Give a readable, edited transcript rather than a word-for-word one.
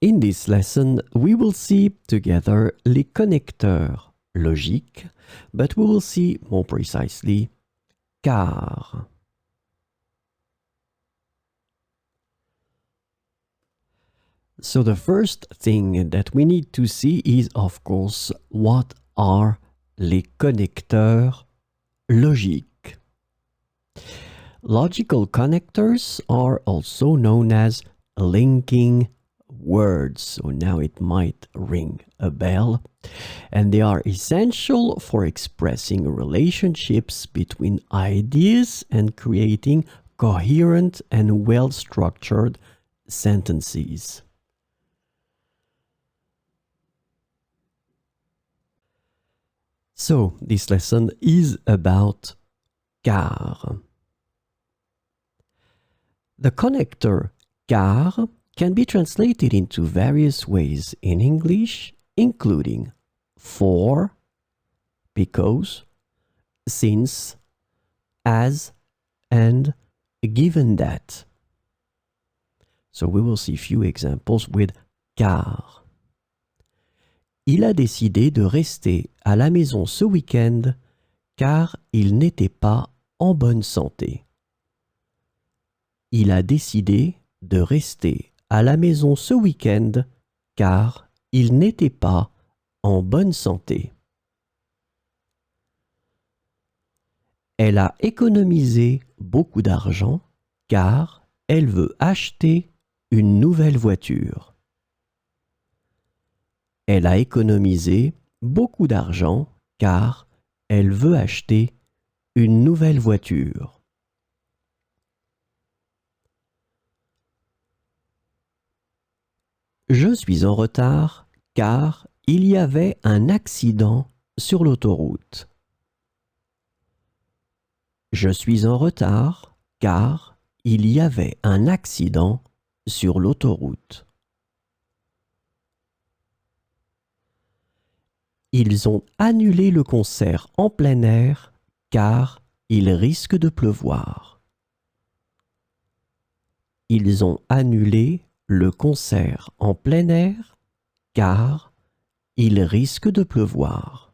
In this lesson, we will see together les connecteurs logiques, but we will see more precisely car. So the first thing that we need to see is, of course, what are les connecteurs logiques. Logical connectors are also known as linking words. So now it might ring a bell. And they are essential for expressing relationships between ideas and creating coherent and well-structured sentences. So this lesson is about car. The connector car can be translated into various ways in English, including for, because, since, as, and given that. So we will see a few examples with car. Il a décidé de rester à la maison ce week-end car il n'était pas en bonne santé. Il a décidé de rester à la maison ce week-end car il n'était pas en bonne santé. Elle a économisé beaucoup d'argent car elle veut acheter une nouvelle voiture. Elle a économisé beaucoup d'argent car elle veut acheter une nouvelle voiture. Je suis en retard car il y avait un accident sur l'autoroute. Je suis en retard car il y avait un accident sur l'autoroute. Ils ont annulé le concert en plein air car il risque de pleuvoir. Ils ont annulé le concert en plein air car il risque de pleuvoir.